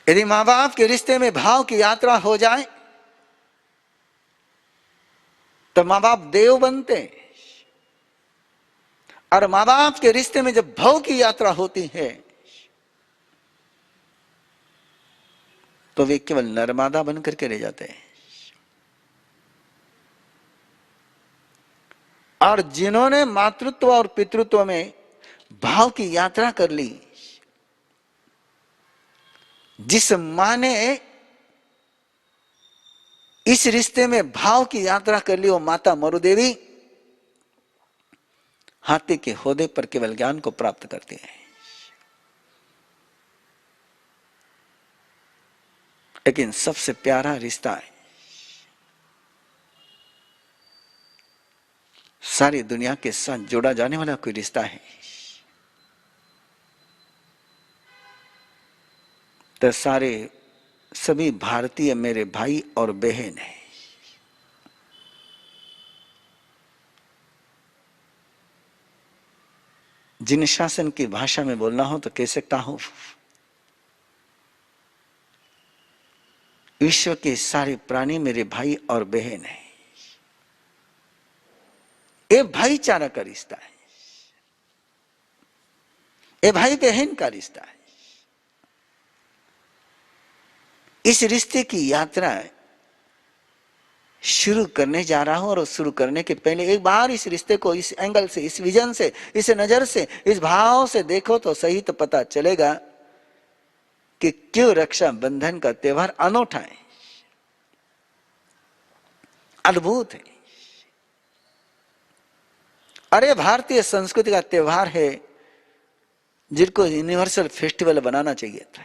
यदि माँ बाप के रिश्ते में भाव की यात्रा हो जाए तो माँ बाप देव बनते हैं, और माँ बाप के रिश्ते में जब भाव की यात्रा होती है तो वे केवल नर्मदा बनकर के रह जाते हैं। और जिन्होंने मातृत्व और पितृत्व में भाव की यात्रा कर ली, जिस मां ने इस रिश्ते में भाव की यात्रा कर ली, वो माता मरुदेवी हाथी के होदे पर केवल ज्ञान को प्राप्त करती है। लेकिन सबसे प्यारा रिश्ता है, सारी दुनिया के साथ जोड़ा जाने वाला कोई रिश्ता है तो सारे सभी भारतीय मेरे भाई और बहन हैं। जिन शासन की भाषा में बोलना हो तो कह सकता हूं, विश्व के सारे प्राणी मेरे भाई और बहन हैं। ये भाईचारा का रिश्ता है, ये भाई बहन का रिश्ता है। इस रिश्ते की यात्रा शुरू करने जा रहा हूं, और शुरू करने के पहले एक बार इस रिश्ते को इस एंगल से, इस विजन से, इस नजर से, इस भाव से देखो तो सही, तो पता चलेगा कि क्यों रक्षा बंधन का त्योहार अनोखा है, अद्भुत है। अरे भारतीय संस्कृति का त्योहार है जिनको यूनिवर्सल फेस्टिवल बनाना चाहिए था।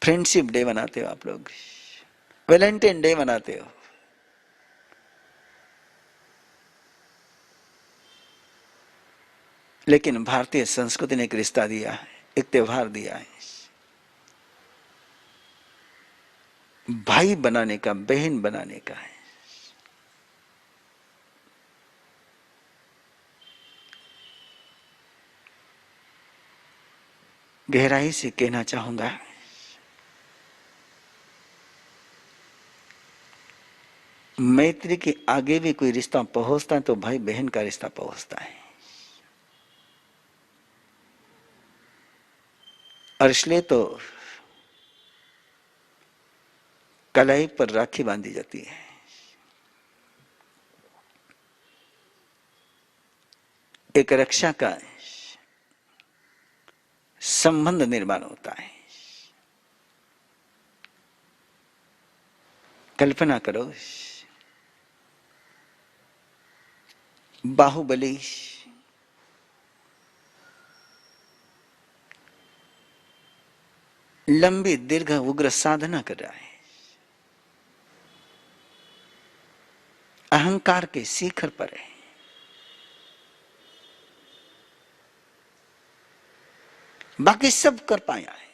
फ्रेंडशिप डे मनाते हो आप लोग, वैलेंटाइन डे मनाते हो, लेकिन भारतीय संस्कृति ने एक रिश्ता दिया है, एक त्योहार दिया है, भाई बनाने का, बहन बनाने का है। गहराई से कहना चाहूंगा, मैत्री के आगे भी कोई रिश्ता पहुंचता है तो भाई बहन का रिश्ता पहुंचता है। और इसलिए तो कलाई पर राखी बांधी जाती है, एक रक्षा का संबंध निर्माण होता है। कल्पना करो, बाहुबली लंबी दीर्घ उग्र साधना कर रहा है, अहंकार के शिखर पर है, बाकी सब कर पाया है,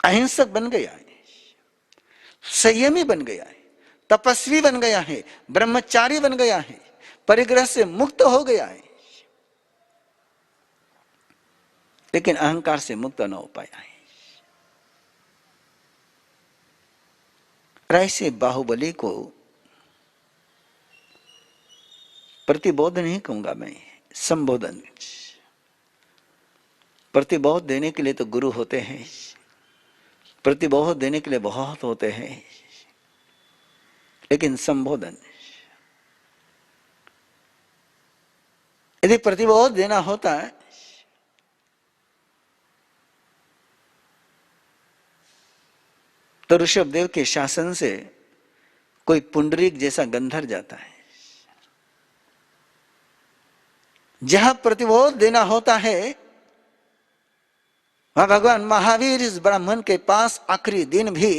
अहिंसक बन गया है, संयमी बन गया है, तपस्वी बन गया है, ब्रह्मचारी बन गया है, परिग्रह से मुक्त हो गया है, लेकिन अहंकार से मुक्त न हो पाया है। ऐसे बाहुबली को प्रतिबोध नहीं कहूंगा मैं, संबोधन। प्रतिबोध देने के लिए तो गुरु होते हैं, प्रतिबोध देने के लिए बहुत होते हैं, लेकिन संबोधन, यदि प्रतिबोध देना होता है तो ऋषभदेव के शासन से कोई पुंडरीक जैसा गंधर जाता है। जहां प्रतिबोध देना होता है वहां भगवान महावीर इस ब्राह्मण के पास आखिरी दिन भी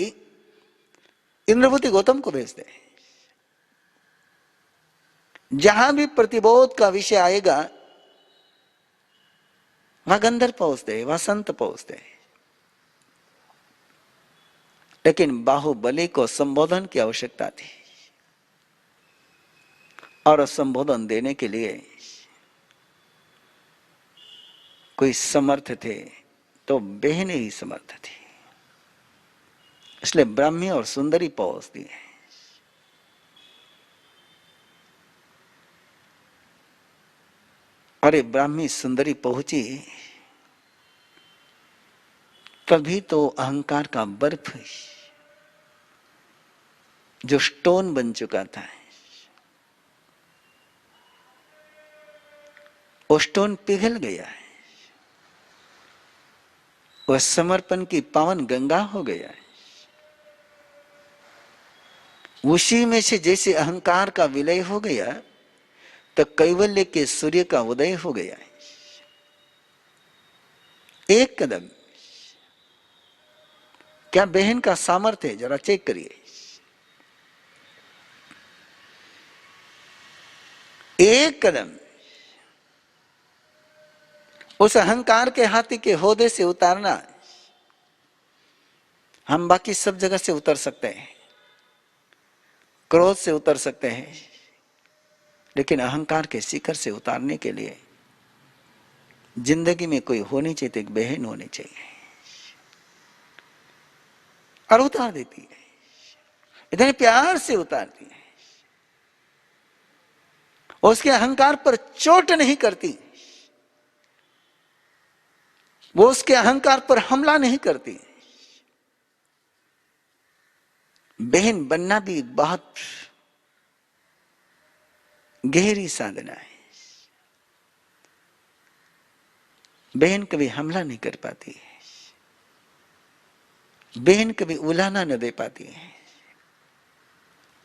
इंद्रभूति गौतम को भेजते हैं। जहां भी प्रतिबोध का विषय आएगा वहां गंधर्व पहुंचते, वहां संत पहुंचते। लेकिन बाहुबली को संबोधन की आवश्यकता थी, और संबोधन देने के लिए कोई समर्थ थे तो बहनें ही समर्थ थी, इसलिए ब्राह्मी और सुंदरी पहुंचती है। अरे ब्राह्मी सुंदरी पहुंची तभी तो अहंकार का बर्फ जो स्टोन बन चुका था, वो स्टोन पिघल गया है, वह समर्पण की पावन गंगा हो गया है। उसी में से जैसे अहंकार का विलय हो गया तो कैवल्य के सूर्य का उदय हो गया है। एक कदम, क्या बहन का सामर्थ्य है, जरा चेक करिए। एक कदम उस अहंकार के हाथी के होदे से उतारना। हम बाकी सब जगह से उतर सकते हैं, क्रोध से उतर सकते हैं, लेकिन अहंकार के शिखर से उतारने के लिए जिंदगी में कोई होनी चाहिए, तो एक बहन होनी चाहिए, और उतार देती है, इतने प्यार से उतारती है। उसके अहंकार पर चोट नहीं करती, वो उसके अहंकार पर हमला नहीं करती। बहन बनना भी बहुत गहरी साधना है। बहन कभी हमला नहीं कर पाती है, बहन कभी उलाहना न दे पाती है,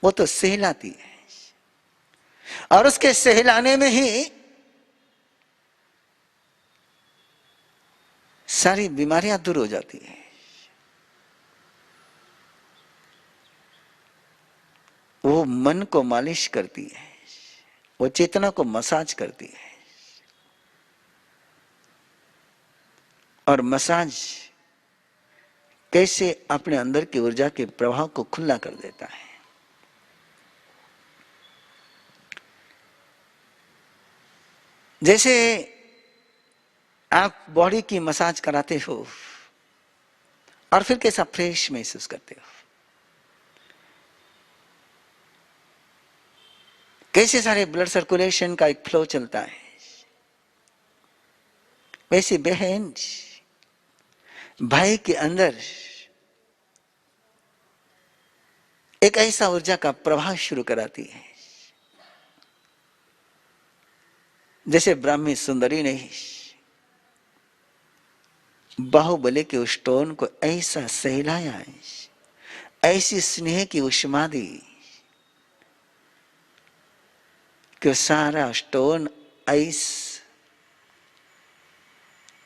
वो तो सहलाती है, और उसके सहलाने में ही सारी बीमारियां दूर हो जाती है। वो मन को मालिश करती है, वो चेतना को मसाज करती है, और मसाज कैसे अपने अंदर की ऊर्जा के प्रभाव को खुला कर देता है। जैसे आप बॉडी की मसाज कराते हो और फिर कैसा फ्रेश महसूस करते हो, कैसे सारे ब्लड सर्कुलेशन का एक फ्लो चलता है, वैसे बहन भाई के अंदर एक ऐसा ऊर्जा का प्रवाह शुरू कराती है, जैसे ब्राह्मी सुंदरी ने बाहुबली के उस स्टोन को ऐसा सहलाया है, ऐसी स्नेह की उष्मा दी कि सारा स्टोन आइस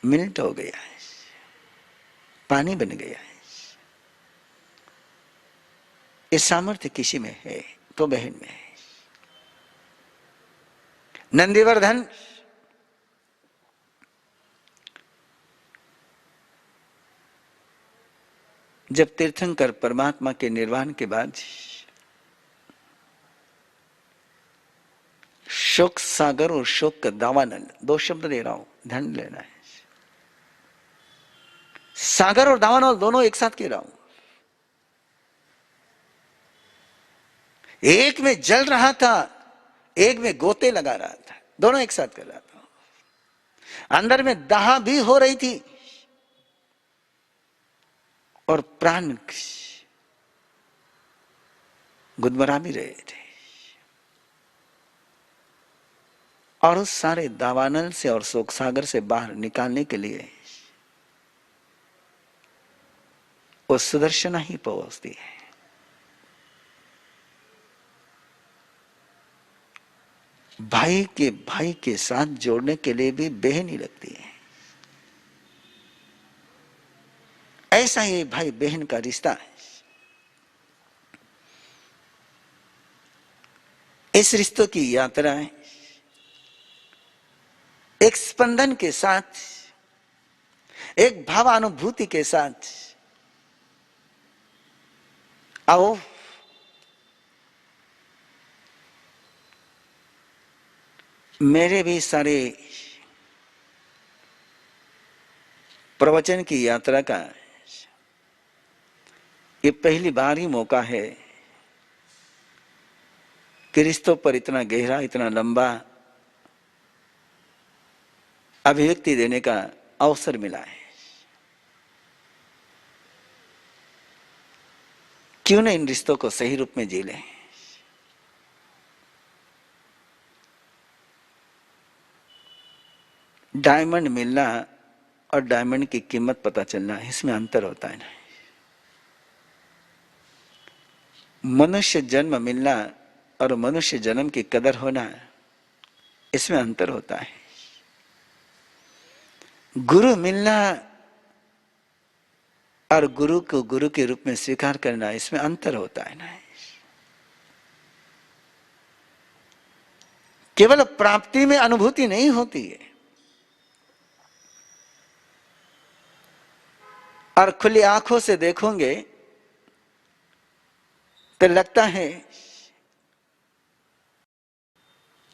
मिल्ट हो गया है, पानी बन गया है। ये सामर्थ्य किसी में है तो बहन में है। नंदीवर्धन जब तीर्थंकर परमात्मा के निर्वाण के बाद शोक सागर और शोक का दावानल, दो शब्द दे रहा हूं, ध्यान लेना है। सागर और दावानल दोनों एक साथ कह रहा हूं। एक में जल रहा था, एक में गोते लगा रहा था, दोनों एक साथ कर रहा था। अंदर में दाह भी हो रही थी और प्राण गुदमरा भी रहे थे, और उस सारे दावानल से और शोक सागर से बाहर निकालने के लिए वो सुदर्शना ही पहुंचती है। भाई के साथ जोड़ने के लिए भी बहन ही लगती है। ऐसा ही भाई बहन का रिश्ता है। इस रिश्तों की यात्रा है एक स्पंदन के साथ, एक भावानुभूति के साथ। आओ मेरे भी सारे प्रवचन की यात्रा का ये पहली बार ही मौका है कि रिश्तों पर इतना गहरा, इतना लंबा अभिव्यक्ति देने का अवसर मिला है। क्यों न इन रिश्तों को सही रूप में जी लें। डायमंड मिलना और डायमंड की कीमत पता चलना, इसमें अंतर होता है ना। मनुष्य जन्म मिलना और मनुष्य जन्म की कदर होना, इसमें अंतर होता है। गुरु मिलना और गुरु को गुरु के रूप में स्वीकार करना, इसमें अंतर होता है ना। केवल प्राप्ति में अनुभूति नहीं होती है, और खुली आंखों से देखोगे तो लगता है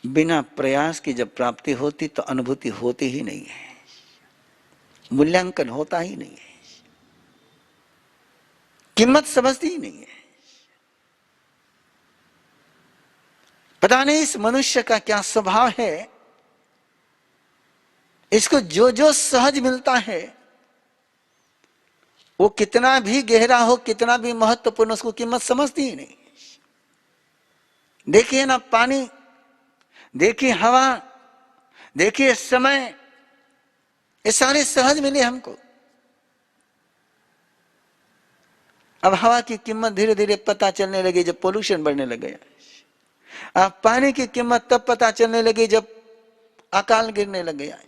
बिना प्रयास की जब प्राप्ति होती तो अनुभूति होती ही नहीं है, मूल्यांकन होता ही नहीं है, कीमत समझती ही नहीं है। पता नहीं इस मनुष्य का क्या स्वभाव है, इसको जो जो सहज मिलता है वो कितना भी गहरा हो, कितना भी महत्वपूर्ण, उसको कीमत समझती ही नहीं। देखिए ना पानी, देखिए हवा, देखिए समय, ये सारे सहज मिले हमको। अब हवा की कीमत धीरे धीरे पता चलने लगी जब पोल्यूशन बढ़ने लग गया। अब पानी की कीमत तब पता चलने लगी जब अकाल गिरने लग गया।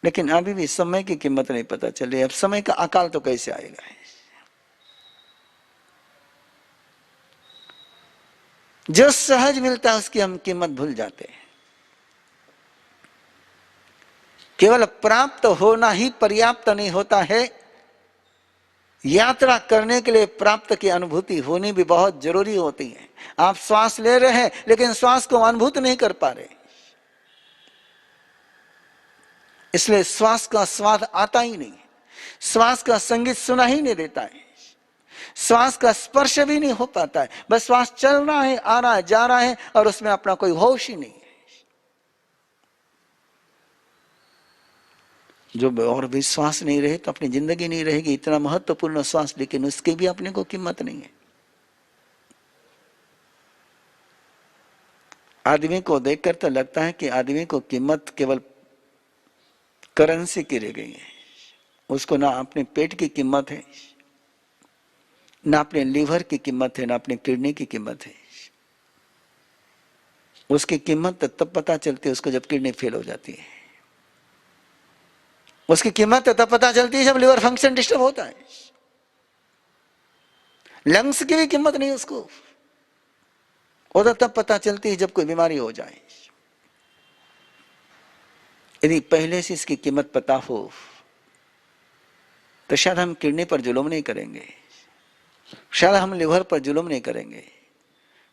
लेकिन अभी भी समय की कीमत नहीं पता चली। अब समय का अकाल तो कैसे आएगा। जो सहज मिलता है उसकी हम कीमत भूल जाते हैं। केवल प्राप्त होना ही पर्याप्त नहीं होता है, यात्रा करने के लिए प्राप्त की अनुभूति होनी भी बहुत जरूरी होती है। आप श्वास ले रहे हैं लेकिन श्वास को अनुभूत नहीं कर पा रहे, इसलिए श्वास का स्वाद आता ही नहीं, श्वास का संगीत सुना ही नहीं देता है, श्वास का स्पर्श भी नहीं हो पाता है। बस श्वास चल रहा है, आ रहा है, जा रहा है और उसमें अपना कोई होश ही नहीं है। जो और भी श्वास नहीं रहे तो अपनी जिंदगी नहीं रहेगी। इतना महत्वपूर्ण श्वास, लेकिन उसकी भी अपने को कीमत नहीं है। आदमी को देखकर तो लगता है कि आदमी को कीमत केवल करेंसी की रह गई है। उसको ना अपने पेट की कीमत है, ना अपने लीवर की कीमत है, ना अपने किडनी की कीमत है। उसकी कीमत तब पता चलती है उसको जब किडनी फेल हो जाती है। उसकी कीमत तब पता चलती है जब लिवर फंक्शन डिस्टर्ब होता है। लंग्स की भी कीमत नहीं उसको, वो तो तब पता चलती है जब कोई बीमारी हो जाए। यदि पहले से इसकी कीमत पता हो तो शायद हम किडनी पर जुल्म नहीं करेंगे, शायद हम लिवर पर जुल्म नहीं करेंगे,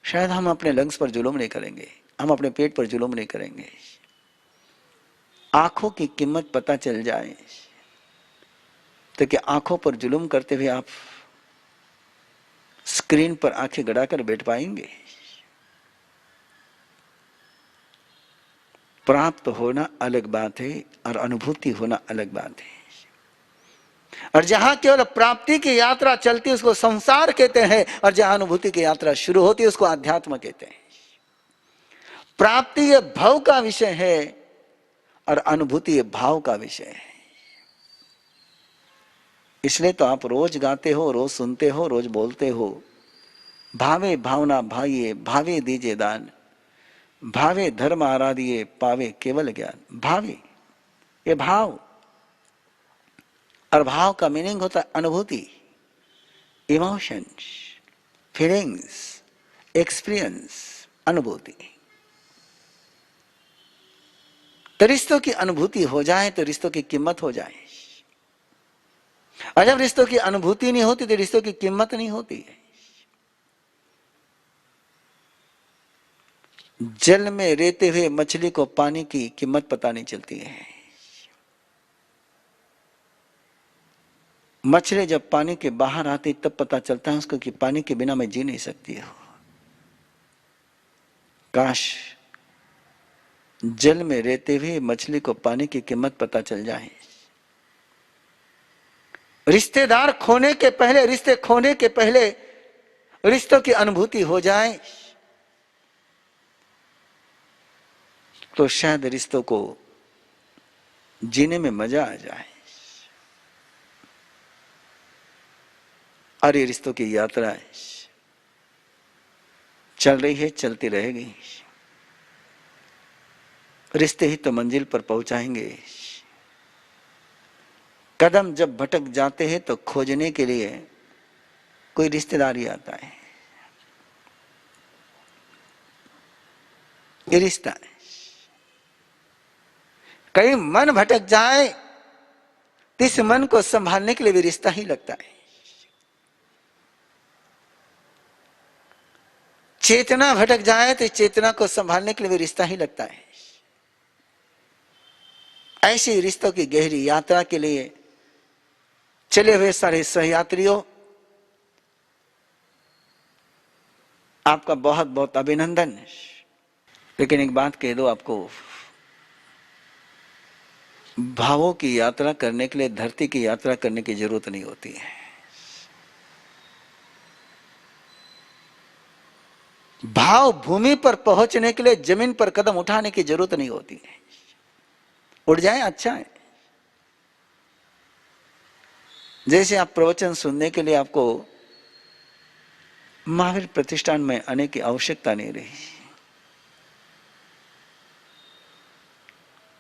शायद हम अपने लंग्स पर जुल्म नहीं करेंगे, हम अपने पेट पर जुल्म नहीं करेंगे। आंखों की कीमत पता चल जाए तो क्या आंखों पर जुल्म करते हुए आप स्क्रीन पर आंखें गड़ाकर बैठ पाएंगे? प्राप्त होना अलग बात है और अनुभूति होना अलग बात है। और जहां केवल प्राप्ति की यात्रा चलती है उसको संसार कहते हैं, और जहां अनुभूति की यात्रा शुरू होती है उसको अध्यात्म कहते हैं। प्राप्ति ये भव का विषय है और अनुभूति ये भाव का विषय है। इसलिए तो आप रोज गाते हो, रोज सुनते हो, रोज बोलते हो, भावे भावना भाइये, भावे दीजिए दान, भावे धर्म आराधिए, पावे केवल ज्ञान। भावे ये भाव, और भाव का मीनिंग होता है अनुभूति, इमोशंस, फीलिंग्स, एक्सपीरियंस, अनुभूति। तो रिश्तों की अनुभूति हो जाए तो रिश्तों की कीमत हो जाए, और जब रिश्तों की अनुभूति नहीं होती तो रिश्तों की कीमत नहीं होती है। जल में रहते हुए मछली को पानी की कीमत पता नहीं चलती है। मछली जब पानी के बाहर आती तब पता चलता है उसको कि पानी के बिना मैं जी नहीं सकती हूं। काश जल में रहते हुए मछली को पानी की कीमत पता चल जाए। रिश्तेदार खोने के पहले, रिश्ते खोने के पहले रिश्तों की अनुभूति हो जाए तो शायद रिश्तों को जीने में मजा आ जाए। और ये रिश्तों की यात्रा चल रही है, चलती रहेगी। रिश्ते ही तो मंजिल पर पहुंचाएंगे। कदम जब भटक जाते हैं तो खोजने के लिए कोई रिश्तेदार ही आता है। ये रिश्ता है। कहीं मन भटक जाए तो इस मन को संभालने के लिए भी रिश्ता ही लगता है। चेतना भटक जाए तो इस चेतना को संभालने के लिए भी रिश्ता ही लगता है। ऐसी रिश्तों की गहरी यात्रा के लिए चले हुए सारे सहयात्रियों, आपका बहुत बहुत अभिनंदन। लेकिन एक बात कह दो आपको, भावों की यात्रा करने के लिए धरती की यात्रा करने की जरूरत नहीं होती है। भाव भूमि पर पहुंचने के लिए जमीन पर कदम उठाने की जरूरत नहीं होती है। उड़ जाए अच्छा है। जैसे आप प्रवचन सुनने के लिए आपको महावीर प्रतिष्ठान में आने की आवश्यकता नहीं रही।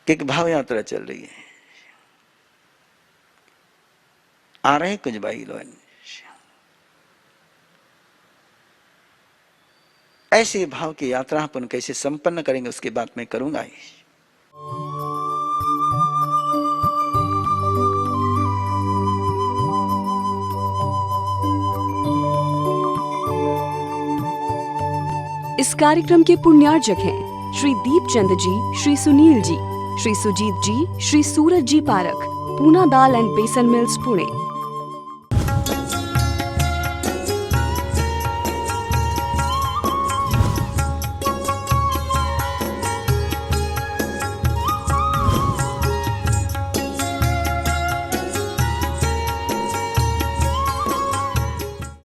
एक भाव यात्रा चल रही है। आ रहे कुछ भाई लोग, ऐसी भाव की यात्रा अपन कैसे संपन्न करेंगे उसकी बात मैं करूंगा ही। इस कार्यक्रम के पुण्यार्जक हैं श्री दीपचंद जी, श्री सुनील जी, श्री सुजीत जी, श्री सूरज जी पारक, पूना दाल एंड बेसन मिल्स, पुणे।